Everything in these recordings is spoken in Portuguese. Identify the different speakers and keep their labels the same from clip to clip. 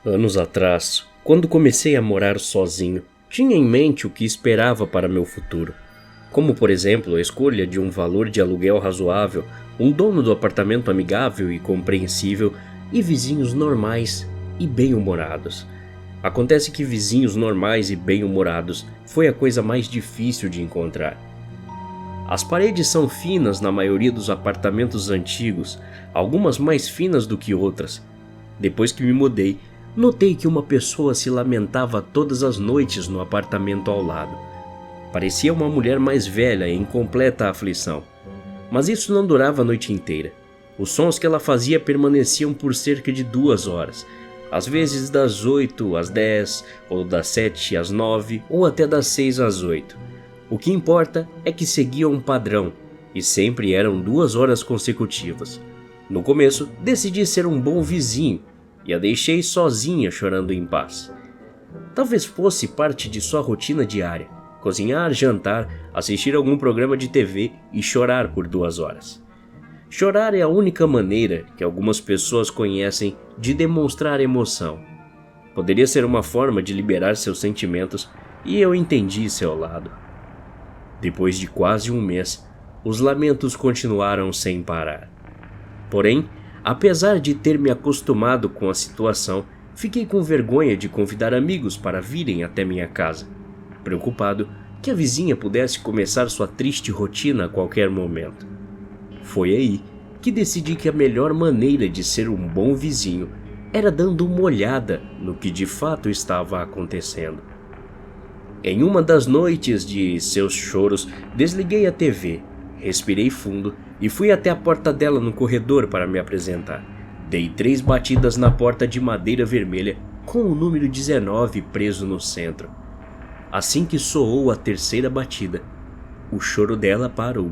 Speaker 1: Anos atrás, quando comecei a morar sozinho, tinha em mente o que esperava para meu futuro. Como, por exemplo, a escolha de um valor de aluguel razoável, um dono do apartamento amigável e compreensível e vizinhos normais e bem-humorados. Acontece que vizinhos normais e bem-humorados foi a coisa mais difícil de encontrar. As paredes são finas na maioria dos apartamentos antigos, algumas mais finas do que outras. Depois que me mudei, notei que uma pessoa se lamentava todas as noites no apartamento ao lado. Parecia uma mulher mais velha em completa aflição. Mas isso não durava a noite inteira. Os sons que ela fazia permaneciam por cerca de 2 horas, às vezes das 8 às 10, ou das 7 às 9, ou até das 6 às 8. O que importa é que seguia um padrão, e sempre eram 2 horas consecutivas. No começo, decidi ser um bom vizinho, e a deixei sozinha chorando em paz. Talvez fosse parte de sua rotina diária, cozinhar, jantar, assistir algum programa de TV e chorar por 2 horas. Chorar é a única maneira que algumas pessoas conhecem de demonstrar emoção. Poderia ser uma forma de liberar seus sentimentos e eu entendi seu lado. Depois de quase um mês, os lamentos continuaram sem parar. Porém, apesar de ter me acostumado com a situação, fiquei com vergonha de convidar amigos para virem até minha casa, preocupado que a vizinha pudesse começar sua triste rotina a qualquer momento. Foi aí que decidi que a melhor maneira de ser um bom vizinho era dando uma olhada no que de fato estava acontecendo. Em uma das noites de seus choros, desliguei a TV, respirei fundo e fui até a porta dela no corredor para me apresentar. Dei 3 batidas na porta de madeira vermelha com o número 19 preso no centro. Assim que soou a 3ª batida, o choro dela parou.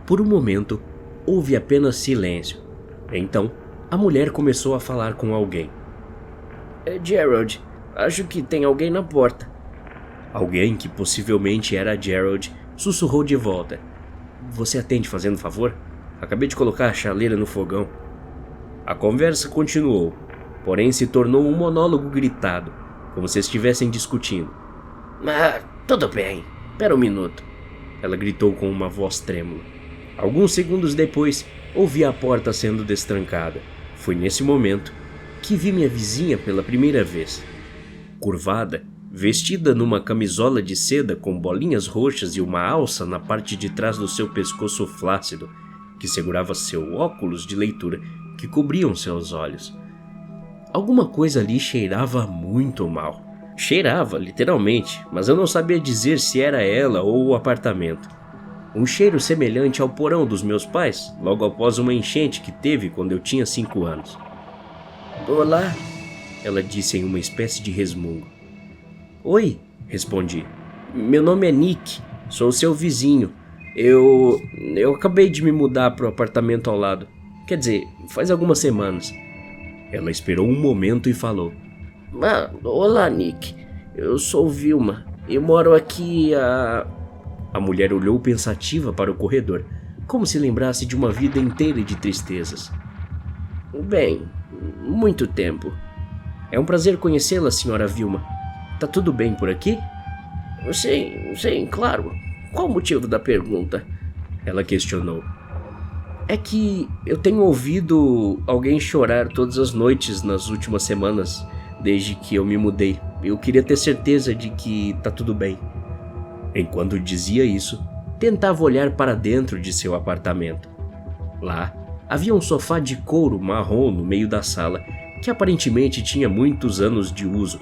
Speaker 1: Por um momento, houve apenas silêncio. Então, a mulher começou a falar com alguém.
Speaker 2: Gerald, acho que tem alguém na porta.
Speaker 1: Alguém, que possivelmente era Gerald, sussurrou de volta. Você atende fazendo favor? Acabei de colocar a chaleira no fogão. A conversa continuou, porém se tornou um monólogo gritado, como se estivessem discutindo.
Speaker 2: Tudo bem, espera um minuto.
Speaker 1: Ela gritou com uma voz trêmula. Alguns segundos depois, ouvi a porta sendo destrancada. Foi nesse momento que vi minha vizinha pela primeira vez. Curvada, vestida numa camisola de seda com bolinhas roxas e uma alça na parte de trás do seu pescoço flácido, que segurava seu óculos de leitura que cobriam seus olhos. Alguma coisa ali cheirava muito mal. Cheirava, literalmente, mas eu não sabia dizer se era ela ou o apartamento. Um cheiro semelhante ao porão dos meus pais, logo após uma enchente que teve quando eu tinha 5 anos.
Speaker 2: Olá,
Speaker 1: ela disse em uma espécie de resmungo. Oi, respondi.
Speaker 2: Meu nome é Nick, sou seu vizinho. Eu acabei de me mudar para o apartamento ao lado. Quer dizer, faz algumas semanas.
Speaker 1: Ela esperou um momento e falou.
Speaker 2: Olá, Nick. Eu sou Vilma e moro aqui há...
Speaker 1: A mulher olhou pensativa para o corredor, como se lembrasse de uma vida inteira de tristezas.
Speaker 2: Bem, muito tempo.
Speaker 1: É um prazer conhecê-la, senhora Vilma. Tá tudo bem por aqui?
Speaker 2: Sim, claro. Qual o motivo da pergunta?
Speaker 1: Ela questionou. É que eu tenho ouvido alguém chorar todas as noites nas últimas semanas, desde que eu me mudei. Eu queria ter certeza de que tá tudo bem. Enquanto dizia isso, tentava olhar para dentro de seu apartamento. Lá, havia um sofá de couro marrom no meio da sala, que aparentemente tinha muitos anos de uso,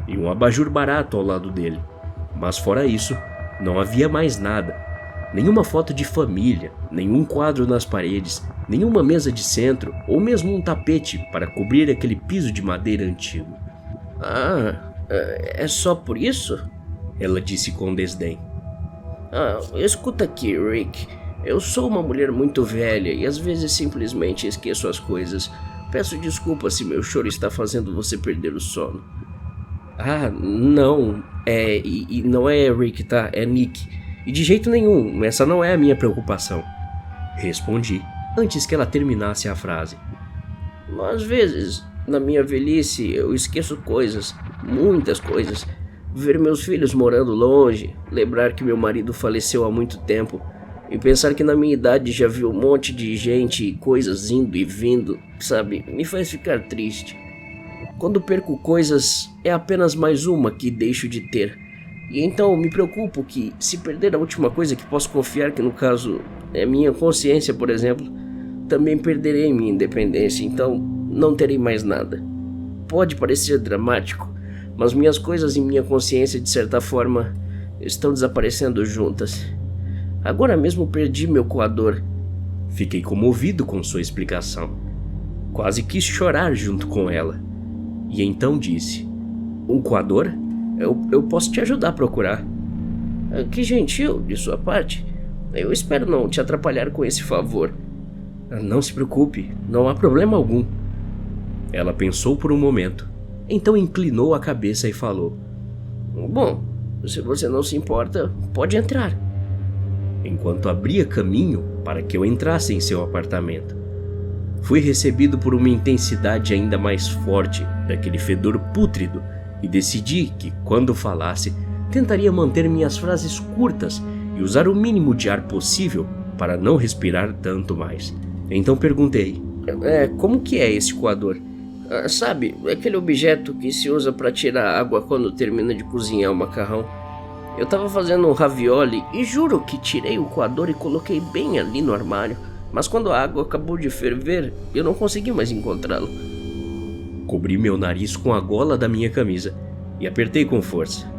Speaker 1: e um abajur barato ao lado dele. Mas fora isso, não havia mais nada. Nenhuma foto de família, nenhum quadro nas paredes, nenhuma mesa de centro ou mesmo um tapete para cobrir aquele piso de madeira antigo.
Speaker 2: É só por isso?
Speaker 1: Ela disse com desdém.
Speaker 2: Escuta aqui, Rick. Eu sou uma mulher muito velha e às vezes simplesmente esqueço as coisas. Peço desculpa se meu choro está fazendo você perder o sono.
Speaker 1: Não. E não é Rick, tá? É Nick. E de jeito nenhum, essa não é a minha preocupação. Respondi, antes que ela terminasse a frase.
Speaker 2: Às vezes, Na minha velhice, eu esqueço coisas, muitas coisas. Ver meus filhos morando longe, lembrar que meu marido faleceu há muito tempo e pensar que na minha idade já vi um monte de gente e coisas indo e vindo, sabe, me faz ficar triste. Quando perco coisas, é apenas mais uma que deixo de ter. E então me preocupo que, se perder a última coisa que posso confiar, que no caso é minha consciência, por exemplo, também perderei minha independência, então não terei mais nada. Pode parecer dramático, mas minhas coisas e minha consciência, de certa forma, estão desaparecendo juntas. Agora mesmo perdi meu coador.
Speaker 1: Fiquei comovido com sua explicação. Quase quis chorar junto com ela. E então disse: um coador? Eu posso te ajudar a procurar.
Speaker 2: Que gentil de sua parte. Eu espero não te atrapalhar com esse favor.
Speaker 1: Não se preocupe, não há problema algum. Ela pensou por um momento, então inclinou a cabeça e falou:
Speaker 2: bom, se você não se importa, pode entrar.
Speaker 1: Enquanto abria caminho para que eu entrasse em seu apartamento, fui recebido por uma intensidade ainda mais forte daquele fedor pútrido e decidi que, quando falasse, tentaria manter minhas frases curtas e usar o mínimo de ar possível para não respirar tanto mais. Então perguntei:
Speaker 2: como que é esse coador? Sabe, aquele objeto que se usa para tirar água quando termina de cozinhar o macarrão. Eu tava fazendo um ravioli e juro que tirei o coador e coloquei bem ali no armário, mas quando a água acabou de ferver, eu não consegui mais encontrá-lo.
Speaker 1: Cobri meu nariz com a gola da minha camisa e apertei com força,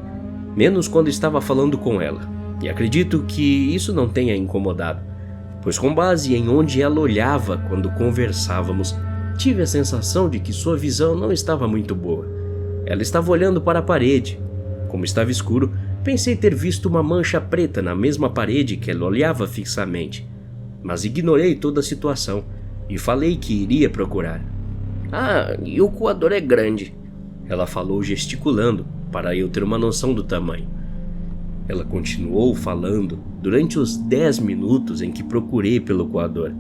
Speaker 1: menos quando estava falando com ela, e acredito que isso não tenha incomodado, pois com base em onde ela olhava quando conversávamos, tive a sensação de que sua visão não estava muito boa. Ela estava olhando para a parede. Como estava escuro, pensei ter visto uma mancha preta na mesma parede que ela olhava fixamente, mas ignorei toda a situação e falei que iria procurar.
Speaker 2: E o coador é grande,
Speaker 1: ela falou gesticulando para eu ter uma noção do tamanho. Ela continuou falando durante os 10 minutos em que procurei pelo coador,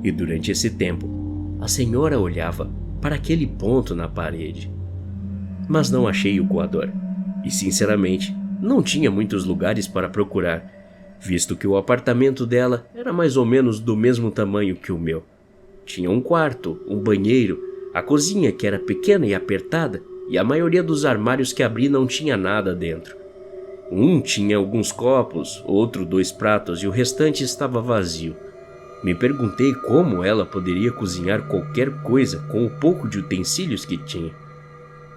Speaker 1: e durante esse tempo, a senhora olhava para aquele ponto na parede. Mas não achei o coador, e sinceramente, não tinha muitos lugares para procurar, visto que o apartamento dela era mais ou menos do mesmo tamanho que o meu. Tinha um quarto, um banheiro, a cozinha que era pequena e apertada, e a maioria dos armários que abri não tinha nada dentro. Um tinha alguns copos, outro 2 pratos e o restante estava vazio. Me perguntei como ela poderia cozinhar qualquer coisa com o pouco de utensílios que tinha.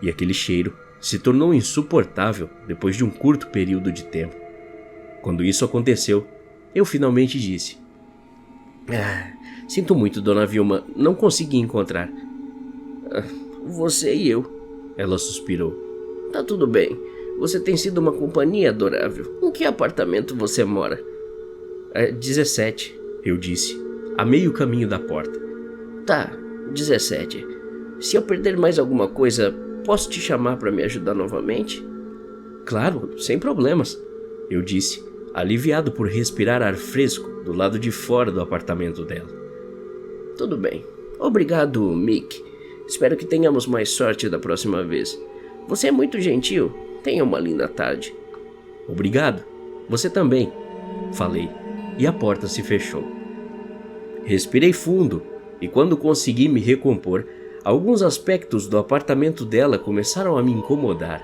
Speaker 1: E aquele cheiro se tornou insuportável depois de um curto período de tempo. Quando isso aconteceu, eu finalmente disse:
Speaker 2: sinto muito, dona Vilma, não consegui encontrar. Você e eu,
Speaker 1: ela suspirou.
Speaker 2: Tá tudo bem, você tem sido uma companhia adorável. Em que apartamento você mora?
Speaker 1: 17, eu disse, a meio caminho da porta.
Speaker 2: Tá, 17. Se eu perder mais alguma coisa, posso te chamar para me ajudar novamente?
Speaker 1: Claro, sem problemas, eu disse, aliviado por respirar ar fresco do lado de fora do apartamento dela.
Speaker 2: Tudo bem. Obrigado, Mick. Espero que tenhamos mais sorte da próxima vez. Você é muito gentil. Tenha uma linda tarde.
Speaker 1: Obrigado. Você também, falei, e a porta se fechou. Respirei fundo, e quando consegui me recompor, alguns aspectos do apartamento dela começaram a me incomodar.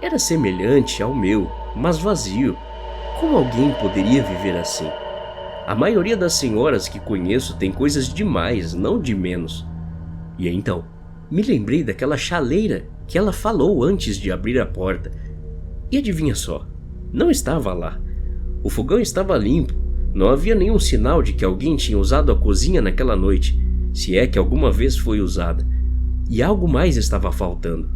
Speaker 1: Era semelhante ao meu, mas vazio. Como alguém poderia viver assim? A maioria das senhoras que conheço tem coisas de mais, não de menos. E então, me lembrei daquela chaleira que ela falou antes de abrir a porta. E adivinha só, não estava lá. O fogão estava limpo, não havia nenhum sinal de que alguém tinha usado a cozinha naquela noite, se é que alguma vez foi usada. E algo mais estava faltando.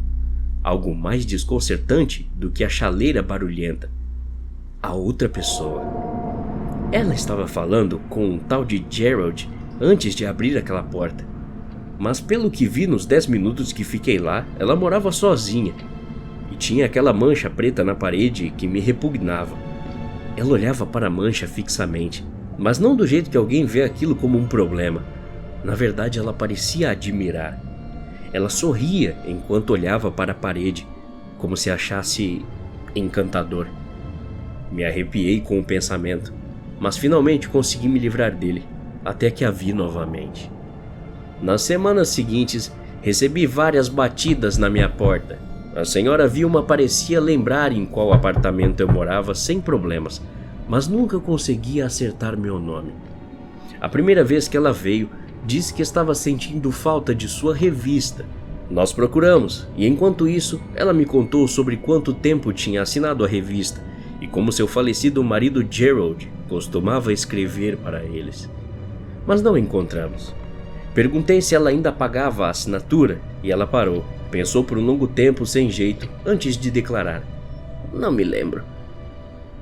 Speaker 1: Algo mais desconcertante do que a chaleira barulhenta. A outra pessoa. Ela estava falando com um tal de Gerald antes de abrir aquela porta. Mas pelo que vi nos 10 minutos que fiquei lá, ela morava sozinha. E tinha aquela mancha preta na parede que me repugnava. Ela olhava para a mancha fixamente, mas não do jeito que alguém vê aquilo como um problema. Na verdade, ela parecia admirar. Ela sorria enquanto olhava para a parede, como se achasse encantador. Me arrepiei com o pensamento, mas finalmente consegui me livrar dele, até que a vi novamente. Nas semanas seguintes, recebi várias batidas na minha porta. A senhora Vilma parecia lembrar em qual apartamento eu morava sem problemas, mas nunca conseguia acertar meu nome. A primeira vez que ela veio, disse que estava sentindo falta de sua revista. Nós procuramos, e enquanto isso, ela me contou sobre quanto tempo tinha assinado a revista e como seu falecido marido Gerald costumava escrever para eles. Mas não encontramos. Perguntei se ela ainda pagava a assinatura e ela parou. Pensou por um longo tempo sem jeito antes de declarar:
Speaker 2: Não me lembro.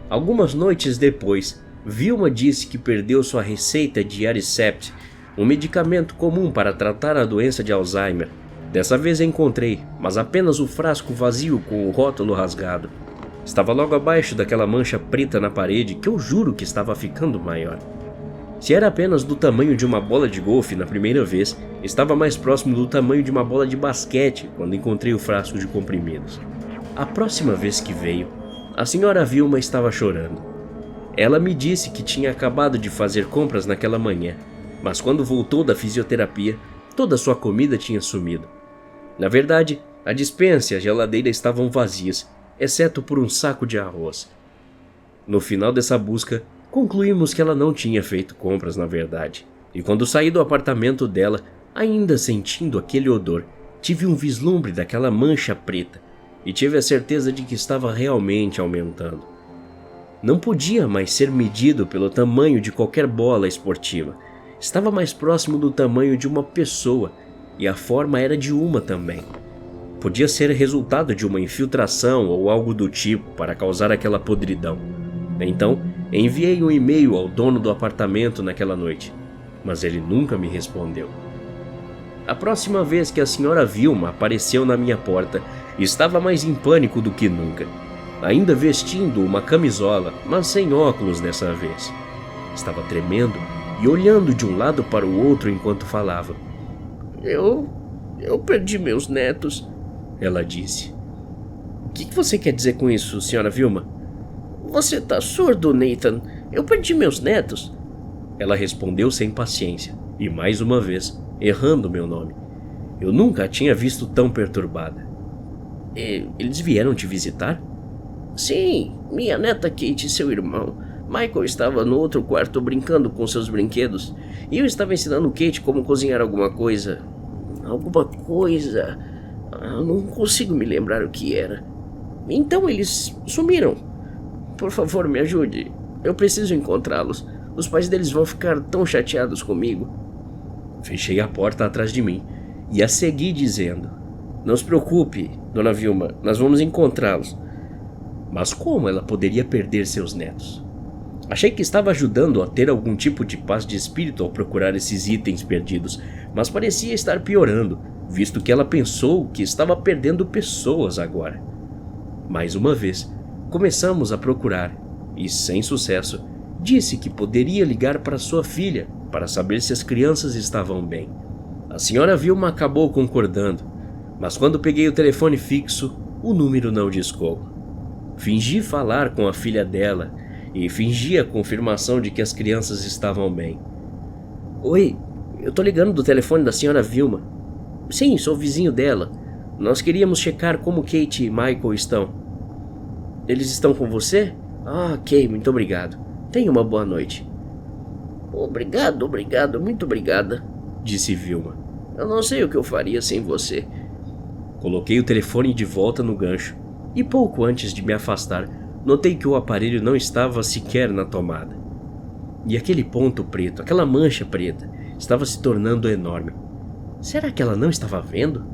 Speaker 1: Algumas noites depois, Vilma disse que perdeu sua receita de Aricept, um medicamento comum para tratar a doença de Alzheimer. Dessa vez encontrei, mas apenas o frasco vazio com o rótulo rasgado. Estava logo abaixo daquela mancha preta na parede que eu juro que estava ficando maior. Se era apenas do tamanho de uma bola de golfe na primeira vez, estava mais próximo do tamanho de uma bola de basquete quando encontrei o frasco de comprimidos. A próxima vez que veio, a senhora Vilma estava chorando. Ela me disse que tinha acabado de fazer compras naquela manhã, mas quando voltou da fisioterapia, toda sua comida tinha sumido. Na verdade, a despensa e a geladeira estavam vazias, exceto por um saco de arroz. No final dessa busca, concluímos que ela não tinha feito compras na verdade, e quando saí do apartamento dela, ainda sentindo aquele odor, tive um vislumbre daquela mancha preta e tive a certeza de que estava realmente aumentando. Não podia mais ser medido pelo tamanho de qualquer bola esportiva, estava mais próximo do tamanho de uma pessoa e a forma era de uma também. Podia ser resultado de uma infiltração ou algo do tipo para causar aquela podridão. Então, enviei um e-mail ao dono do apartamento naquela noite, mas ele nunca me respondeu. A próxima vez que a senhora Vilma apareceu na minha porta, estava mais em pânico do que nunca, ainda vestindo uma camisola, mas sem óculos dessa vez. Estava tremendo e olhando de um lado para o outro enquanto falava.
Speaker 2: Eu perdi meus netos,
Speaker 1: ela disse. O que você quer dizer com isso, senhora Vilma?
Speaker 2: Você tá surdo, Nathan? Eu perdi meus netos.
Speaker 1: Ela respondeu sem paciência, e mais uma vez, errando meu nome. Eu nunca a tinha visto tão perturbada. Eles vieram te visitar?
Speaker 2: Sim, minha neta Kate e seu irmão. Michael estava no outro quarto brincando com seus brinquedos, e eu estava ensinando Kate como cozinhar alguma coisa. Não consigo me lembrar o que era. Então eles sumiram. Por favor, me ajude. Eu preciso encontrá-los. Os pais deles vão ficar tão chateados comigo.
Speaker 1: Fechei a porta atrás de mim e a segui dizendo: Não se preocupe, dona Vilma, nós vamos encontrá-los. Mas como ela poderia perder seus netos? Achei que estava ajudando a ter algum tipo de paz de espírito ao procurar esses itens perdidos, mas parecia estar piorando, visto que ela pensou que estava perdendo pessoas agora. Mais uma vez, começamos a procurar e, sem sucesso, disse que poderia ligar para sua filha para saber se as crianças estavam bem. A senhora Vilma acabou concordando, mas quando peguei o telefone fixo, o número não discou. Fingi falar com a filha dela e fingi a confirmação de que as crianças estavam bem.
Speaker 2: Oi, eu tô ligando do telefone da senhora Vilma. Sim, sou vizinho dela. Nós queríamos checar como Kate e Michael estão. Eles estão com você? Ah, ok, muito obrigado. Tenha uma boa noite. Obrigado, muito obrigada, disse Vilma. Eu não sei o que eu faria sem você.
Speaker 1: Coloquei o telefone de volta no gancho e pouco antes de me afastar, notei que o aparelho não estava sequer na tomada. E aquele ponto preto, aquela mancha preta, estava se tornando enorme. Será que ela não estava vendo?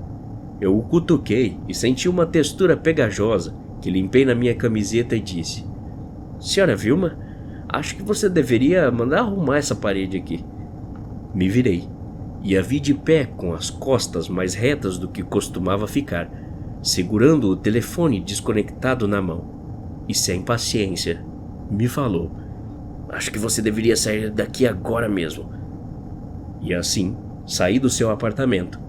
Speaker 1: Eu o cutuquei e senti uma textura pegajosa que limpei na minha camiseta e disse: Senhora Vilma, acho que você deveria mandar arrumar essa parede aqui. Me virei e a vi de pé com as costas mais retas do que costumava ficar, segurando o telefone desconectado na mão. E sem paciência, me falou:
Speaker 2: Acho que você deveria sair daqui agora mesmo.
Speaker 1: E assim, saí do seu apartamento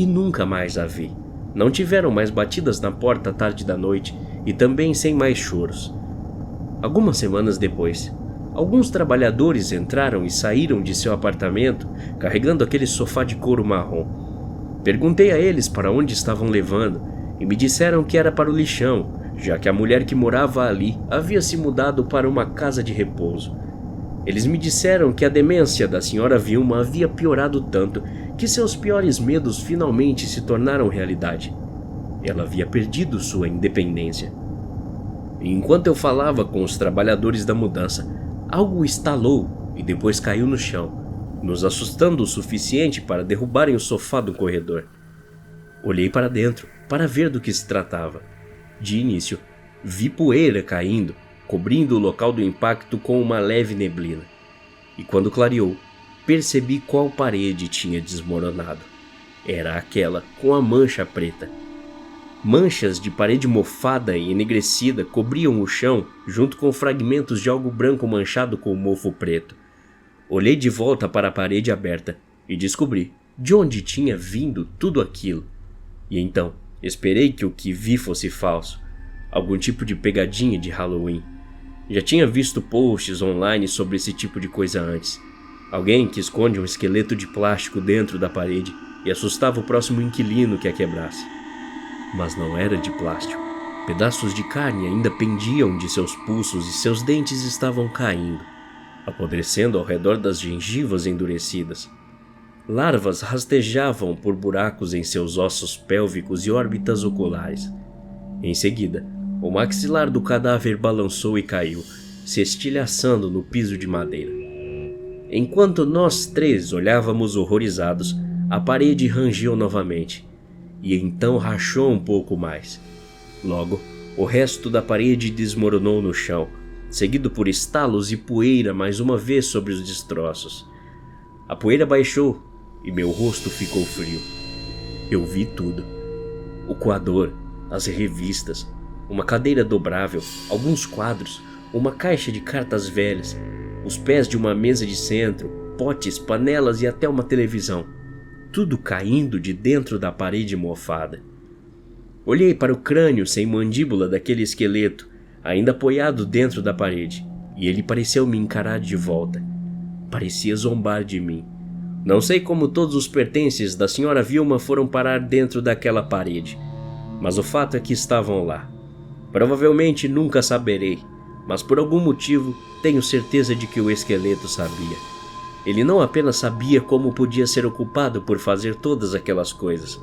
Speaker 1: e nunca mais a vi. Não tiveram mais batidas na porta à tarde da noite e também sem mais choros. Algumas semanas depois, alguns trabalhadores entraram e saíram de seu apartamento carregando aquele sofá de couro marrom. Perguntei a eles para onde estavam levando e me disseram que era para o lixão, já que a mulher que morava ali havia se mudado para uma casa de repouso. Eles me disseram que a demência da senhora Vilma havia piorado tanto que seus piores medos finalmente se tornaram realidade. Ela havia perdido sua independência. E enquanto eu falava com os trabalhadores da mudança, algo estalou e depois caiu no chão, nos assustando o suficiente para derrubarem o sofá do corredor. Olhei para dentro para ver do que se tratava. De início, vi poeira caindo, cobrindo o local do impacto com uma leve neblina. E quando clareou, percebi qual parede tinha desmoronado. Era aquela com a mancha preta. Manchas de parede mofada e enegrecida cobriam o chão junto com fragmentos de algo branco manchado com mofo preto. Olhei de volta para a parede aberta e descobri de onde tinha vindo tudo aquilo. E então, esperei que o que vi fosse falso, algum tipo de pegadinha de Halloween. Já tinha visto posts online sobre esse tipo de coisa antes. Alguém que esconde um esqueleto de plástico dentro da parede e assustava o próximo inquilino que a quebrasse. Mas não era de plástico. Pedaços de carne ainda pendiam de seus pulsos e seus dentes estavam caindo, apodrecendo ao redor das gengivas endurecidas. Larvas rastejavam por buracos em seus ossos pélvicos e órbitas oculares. Em seguida, o maxilar do cadáver balançou e caiu, se estilhaçando no piso de madeira. Enquanto nós três olhávamos horrorizados, a parede rangeu novamente, e então rachou um pouco mais. Logo, o resto da parede desmoronou no chão, seguido por estalos e poeira mais uma vez sobre os destroços. A poeira baixou e meu rosto ficou frio. Eu vi tudo. O coador, as revistas, uma cadeira dobrável, alguns quadros, uma caixa de cartas velhas, os pés de uma mesa de centro, potes, panelas e até uma televisão. Tudo caindo de dentro da parede mofada. Olhei para o crânio sem mandíbula daquele esqueleto, ainda apoiado dentro da parede, e ele pareceu me encarar de volta. Parecia zombar de mim. Não sei como todos os pertences da senhora Vilma foram parar dentro daquela parede, mas o fato é que estavam lá. Provavelmente nunca saberei, mas por algum motivo tenho certeza de que o esqueleto sabia. Ele não apenas sabia como podia ser o culpado por fazer todas aquelas coisas.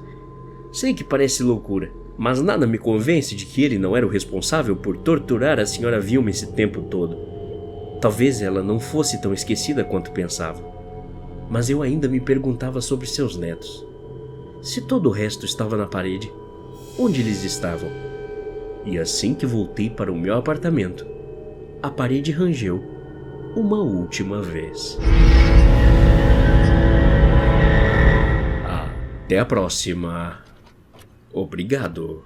Speaker 1: Sei que parece loucura, mas nada me convence de que ele não era o responsável por torturar a senhora Vilma esse tempo todo. Talvez ela não fosse tão esquecida quanto pensava, mas eu ainda me perguntava sobre seus netos. Se todo o resto estava na parede, onde eles estavam? E assim que voltei para o meu apartamento, a parede rangeu uma última vez. Até a próxima. Obrigado.